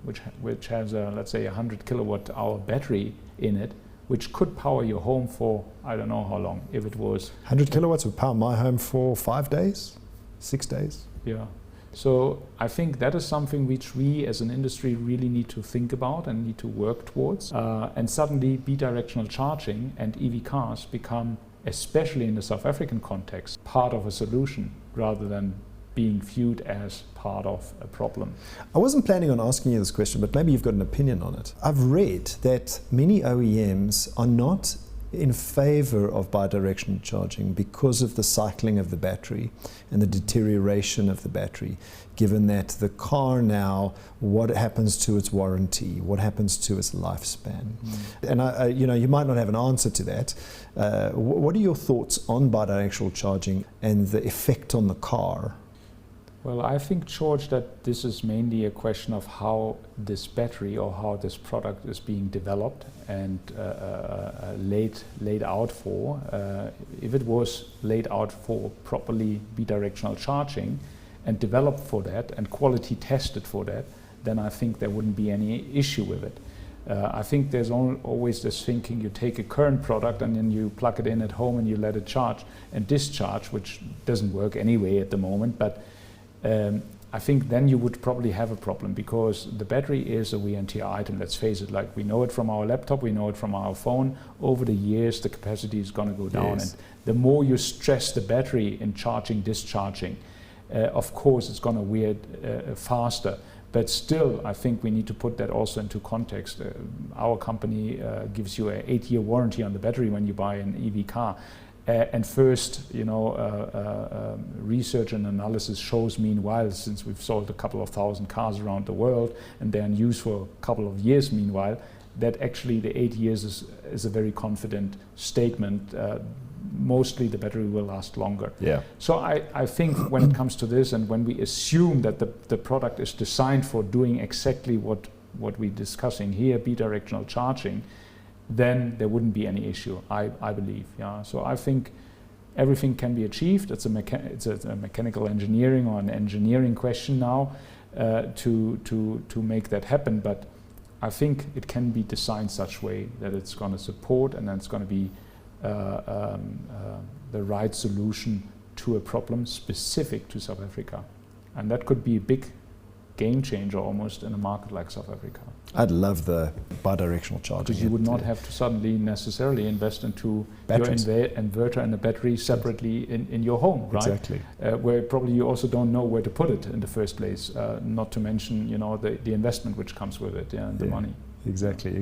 which has let's say 100 kilowatt hour battery in it, which could power your home for I don't know how long. If it was 100 kilowatts would power my home for 5 days, 6 days. Yeah. So I think that is something which we as an industry really need to think about and need to work towards. And suddenly bidirectional charging and EV cars become, especially in the South African context, part of a solution rather than being viewed as part of a problem. I wasn't planning on asking you this question, but maybe you've got an opinion on it. I've read that many OEMs are not in favor of bidirectional charging because of the cycling of the battery and the deterioration of the battery, given that the car now, what happens to its warranty, what happens to its lifespan. And you might not have an answer to that. What are your thoughts on bidirectional charging and the effect on the car? Well, I think, George, that this is mainly a question of how this battery or how this product is being developed and laid out for. If it was laid out for properly bidirectional charging and developed for that and quality tested for that, then I think there wouldn't be any issue with it. I think there's always this thinking, you take a current product and then you plug it in at home and you let it charge and discharge, which doesn't work anyway at the moment, but I think then you would probably have a problem, because the battery is a wear and tear item. Let's face it, like we know it from our laptop, we know it from our phone. Over the years, the capacity is going to go down. Yes. And the more you stress the battery in charging, discharging, of course, it's going to wear faster. But still, I think we need to put that also into context. Our company gives you an 8-year warranty on the battery when you buy an EV car. And first, research and analysis shows, meanwhile, since we've sold a couple of thousand cars around the world and they're in use for a couple of years meanwhile, that actually the 8 years is a very confident statement. Mostly the battery will last longer. Yeah. So I think when it comes to this, and when we assume that the product is designed for doing exactly what we're discussing here, bidirectional charging, then there wouldn't be any issue, I believe. Yeah. So I think everything can be achieved. It's a mechanical engineering or an engineering question now to make that happen. But I think it can be designed such way that it's going to support and then it's going to be the right solution to a problem specific to South Africa. And that could be a big game changer almost in a market like South Africa. I'd love the bidirectional charging. Because you would not have to suddenly necessarily invest into batteries. Your inverter and a battery separately in your home, right? Exactly. Where probably you also don't know where to put it in the first place, not to mention, the investment which comes with it, and the money. Exactly.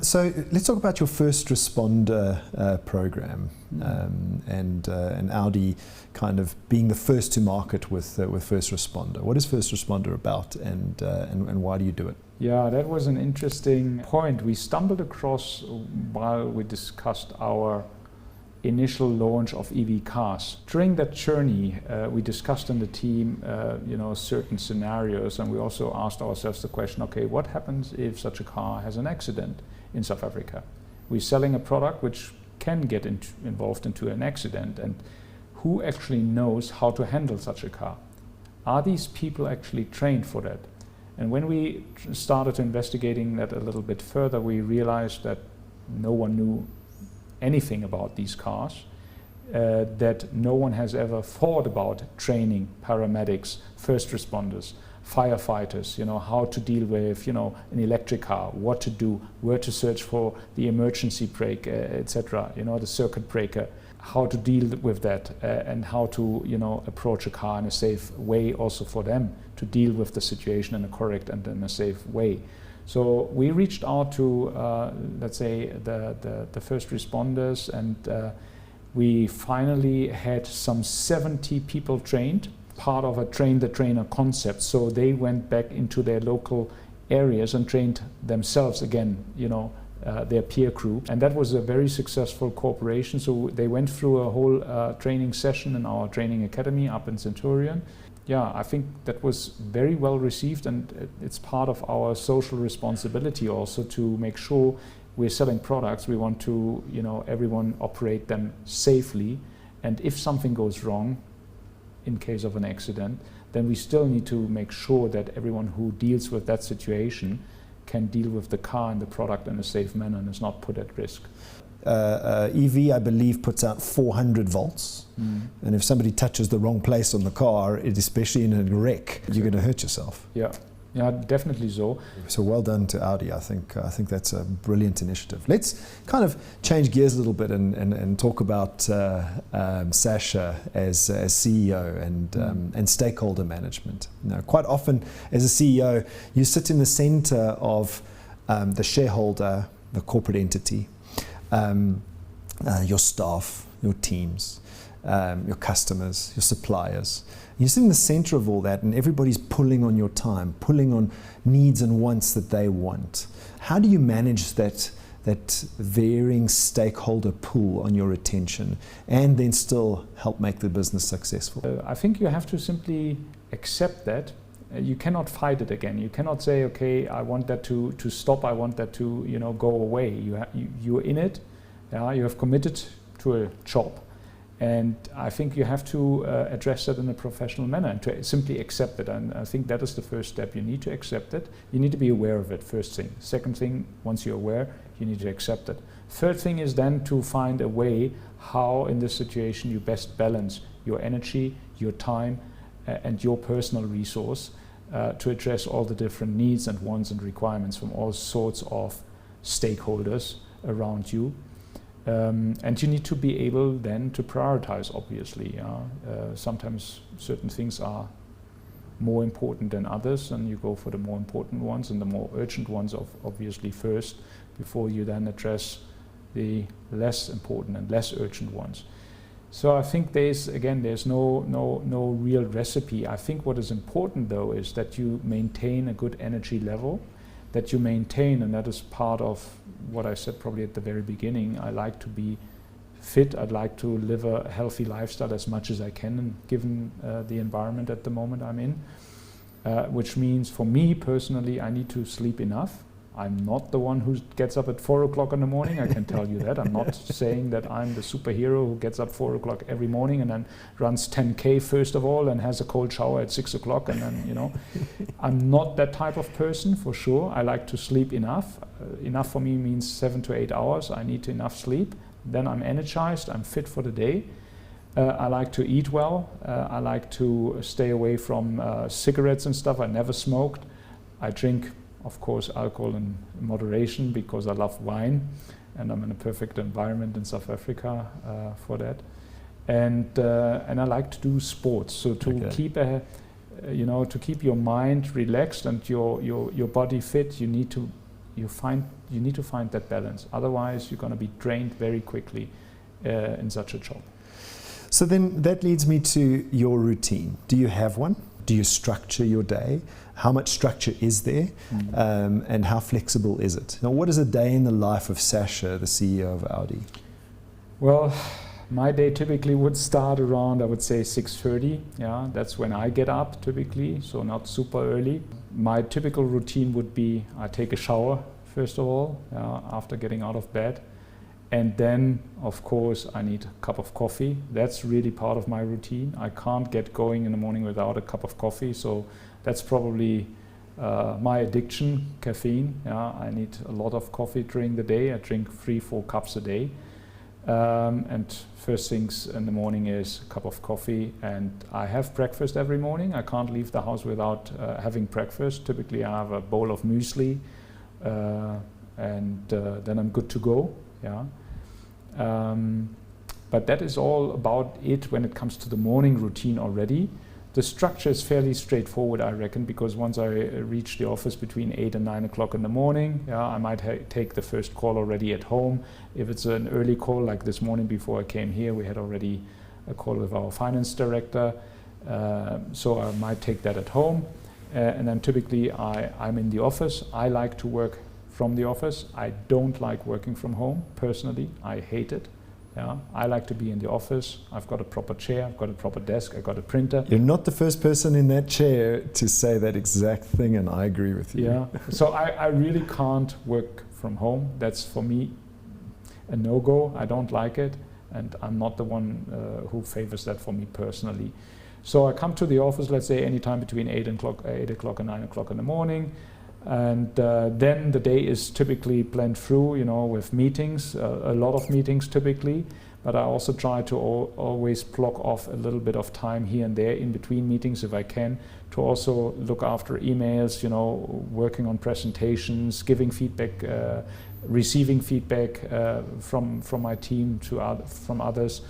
So let's talk about your first responder program, and Audi kind of being the first to market with first responder. What is first responder about, and why do you do it? Yeah, that was an interesting point we stumbled across while we discussed our initial launch of EV cars. During that journey, we discussed in the team, certain scenarios, and we also asked ourselves the question, okay, what happens if such a car has an accident in South Africa? We're selling a product which can get involved into an accident, and who actually knows how to handle such a car? Are these people actually trained for that? And when we started investigating that a little bit further, we realized that no one knew anything about these cars, that no one has ever thought about training paramedics, first responders, firefighters, how to deal with, an electric car, what to do, where to search for the emergency brake, etc., the circuit breaker, how to deal with that, and how to, approach a car in a safe way also for them to deal with the situation in a correct and in a safe way. So we reached out to, let's say, the first responders, and we finally had some 70 people trained, part of a train-the-trainer concept. So they went back into their local areas and trained themselves again, their peer group. And that was a very successful cooperation. So they went through a whole training session in our training academy up in Centurion. Yeah, I think that was very well received, and it's part of our social responsibility also to make sure we're selling products. We want to, everyone operate them safely, and if something goes wrong in case of an accident, then we still need to make sure that everyone who deals with that situation can deal with the car and the product in a safe manner and is not put at risk. EV, I believe, puts out 400 volts. And if somebody touches the wrong place on the car, especially in a wreck, you're going to hurt yourself. Yeah, definitely so. So well done to Audi. I think that's a brilliant initiative. Let's kind of change gears a little bit and talk about Sascha as CEO and stakeholder management. Quite often as a CEO, you sit in the center of the shareholder, the corporate entity, your staff, your teams, your customers, your suppliers. You sit in the center of all that, and everybody's pulling on your time, pulling on needs and wants that they want. How do you manage that varying stakeholder pool on your attention and then still help make the business successful? I think you have to simply accept that. You cannot fight it again. You cannot say, okay, I want that to stop, I want that to go away. You're in it, you have committed to a job. And I think you have to address that in a professional manner and to simply accept it. And I think that is the first step. You need to accept it. You need to be aware of it, first thing. Second thing, once you're aware, you need to accept it. Third thing is then to find a way how in this situation you best balance your energy, your time, and your personal resource to address all the different needs and wants and requirements from all sorts of stakeholders around you. And you need to be able then to prioritize, obviously. Sometimes certain things are more important than others, and you go for the more important ones and the more urgent ones obviously first, before you then address the less important and less urgent ones. So I think there's no real recipe. I think what is important though is that you maintain a good energy level, that you maintain, and that is part of what I said probably at the very beginning. I like to be fit. I'd like to live a healthy lifestyle as much as I can, given the environment at the moment I'm in, which means for me personally, I need to sleep enough. I'm not the one who gets up at 4 o'clock in the morning, I can tell you that. I'm not saying that I'm the superhero who gets up 4 o'clock every morning and then runs 10K first of all and has a cold shower at 6 o'clock and then, I'm not that type of person for sure. I like to sleep enough. Enough for me means 7 to 8 hours. I need enough sleep. Then I'm energized, I'm fit for the day. I like to eat well. I like to stay away from cigarettes and stuff. I never smoked. I drink, of course, alcohol in moderation because I love wine, and I'm in a perfect environment in South Africa for that. And I like to do sports. So to keep to keep your mind relaxed and your body fit, you need to find that balance. Otherwise, you're going to be drained very quickly in such a job. So then that leads me to your routine. Do you have one? Do you structure your day? How much structure is there? And how flexible is it? Now, what is a day in the life of Sascha, the CEO of Audi? Well, my day typically would start around, I would say, 6:30. Yeah, that's when I get up typically, so not super early. My typical routine would be I take a shower, first of all, after getting out of bed. And then, of course, I need a cup of coffee. That's really part of my routine. I can't get going in the morning without a cup of coffee. So that's probably my addiction, caffeine. Yeah, I need a lot of coffee during the day. I drink 3-4 cups a day. And first things in the morning is a cup of coffee. And I have breakfast every morning. I can't leave the house without having breakfast. Typically, I have a bowl of muesli. And then I'm good to go. Yeah, but that is all about it when it comes to the morning routine already. The structure is fairly straightforward, I reckon, because once I reach the office between 8 and 9 o'clock in the morning, I might take the first call already at home. If it's an early call, like this morning before I came here, we had already a call with our finance director, so I might take that at home. And then typically I'm in the office. I like to work from the office. I don't like working from home, personally. I hate it. Yeah, I like to be in the office. I've got a proper chair, I've got a proper desk, I've got a printer. You're not the first person in that chair to say that exact thing, and I agree with you. Yeah, so I really can't work from home. That's for me a no-go. I don't like it, and I'm not the one who favors that for me personally. So I come to the office, let's say anytime between 8 o'clock and 9 o'clock in the morning. And then the day is typically planned through, with meetings, a lot of meetings typically, but I also try to always block off a little bit of time here and there in between meetings if I can, to also look after emails, working on presentations, giving feedback, receiving feedback from my team from others.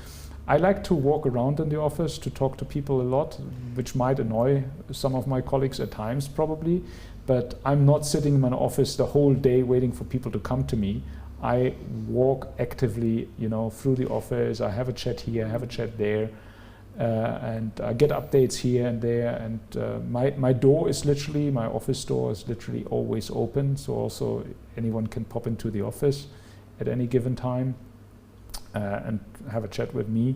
I like to walk around in the office to talk to people a lot, which might annoy some of my colleagues at times probably. But I'm not sitting in my office the whole day waiting for people to come to me. I walk actively, through the office. I have a chat here, I have a chat there, and I get updates here and there. And my door is literally, my office door is literally always open. So also anyone can pop into the office at any given time and have a chat with me.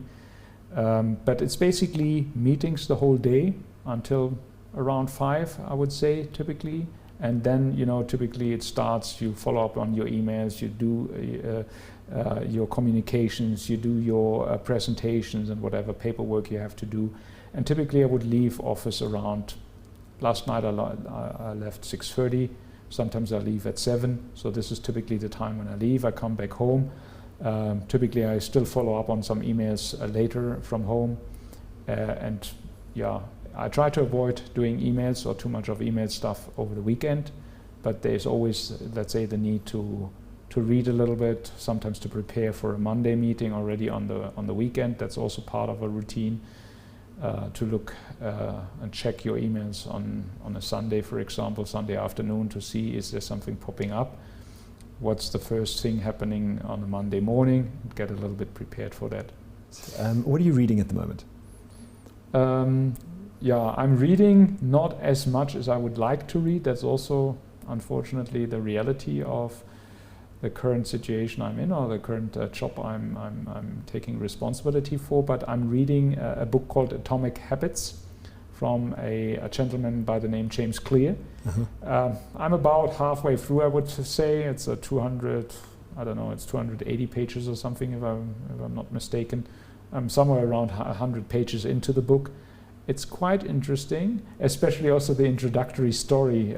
But it's basically meetings the whole day until around 5, I would say, typically. And then, typically it starts, you follow up on your emails, you do your communications, you do your presentations and whatever paperwork you have to do. And typically I would leave office around, last night I left 6:30, sometimes I leave at 7. So this is typically the time when I leave. I come back home. Typically I still follow up on some emails later from home. I try to avoid doing emails or too much of email stuff over the weekend, but there's always, let's say, the need to read a little bit, sometimes to prepare for a Monday meeting already on the weekend. That's also part of a routine, to look and check your emails on a Sunday, for example, Sunday afternoon, to see is there something popping up, what's the first thing happening on a Monday morning, get a little bit prepared for that. What are you reading at the moment? I'm reading not as much as I would like to read. That's also, unfortunately, the reality of the current situation I'm in, or the current job I'm taking responsibility for. But I'm reading a book called Atomic Habits from a gentleman by the name James Clear. I'm about halfway through, I would say. It's a 280 pages or something, if I'm not mistaken. I'm somewhere around 100 pages into the book. It's quite interesting, especially also the introductory story,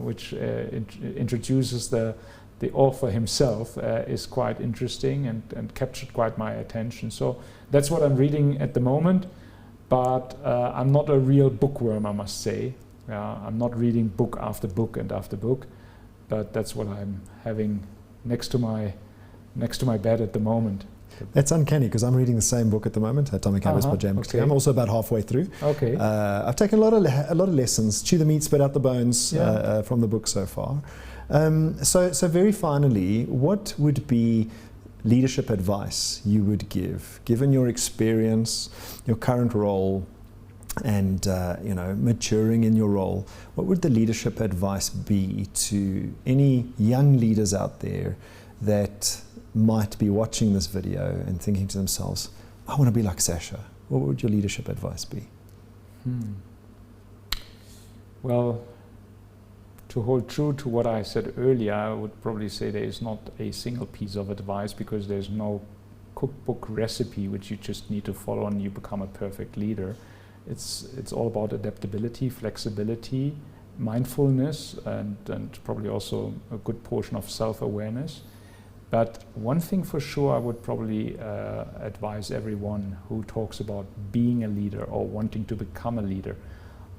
which introduces the author himself, is quite interesting and captured quite my attention. So that's what I'm reading at the moment, but I'm not a real bookworm, I must say. I'm not reading book after book and after book, but that's what I'm having next to my bed at the moment. That's uncanny, because I'm reading the same book at the moment, Atomic Habits by James Clear. I'm also about halfway through. Okay. I've taken a lot of lessons, chew the meat, spit out the bones from the book so far. So very finally, what would be leadership advice you would give, given your experience, your current role, and maturing in your role? What would the leadership advice be to any young leaders out there that might be watching this video and thinking to themselves, I want to be like Sascha? What would your leadership advice be? Well, to hold true to what I said earlier, I would probably say there is not a single piece of advice, because there's no cookbook recipe which you just need to follow and you become a perfect leader. It's all about adaptability, flexibility, mindfulness, and probably also a good portion of self-awareness. But one thing for sure I would probably advise everyone who talks about being a leader or wanting to become a leader.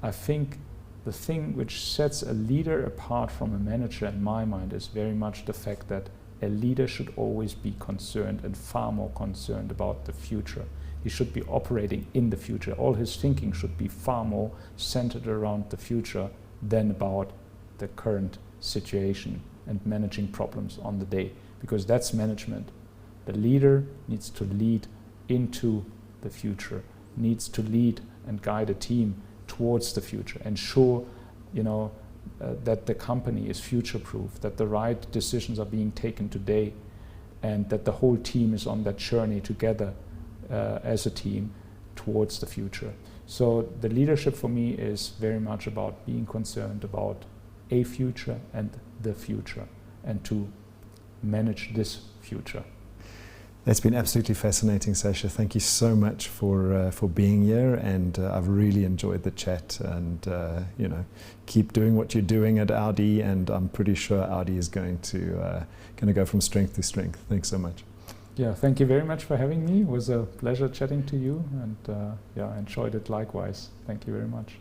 I think the thing which sets a leader apart from a manager in my mind is very much the fact that a leader should always be concerned, and far more concerned, about the future. He should be operating in the future. All his thinking should be far more centered around the future than about the current situation and managing problems on the day, because that's management. The leader needs to lead into the future, needs to lead and guide a team towards the future, ensure that the company is future-proof, that the right decisions are being taken today, and that the whole team is on that journey together as a team towards the future. So the leadership for me is very much about being concerned about a future and the future, and to manage this future. That's been absolutely fascinating, Sascha. Thank you so much for being here, and I've really enjoyed the chat. And keep doing what you're doing at Audi, and I'm pretty sure Audi is going to go from strength to strength. Thanks so much. Yeah, thank you very much for having me. It was a pleasure chatting to you, and I enjoyed it likewise. Thank you very much.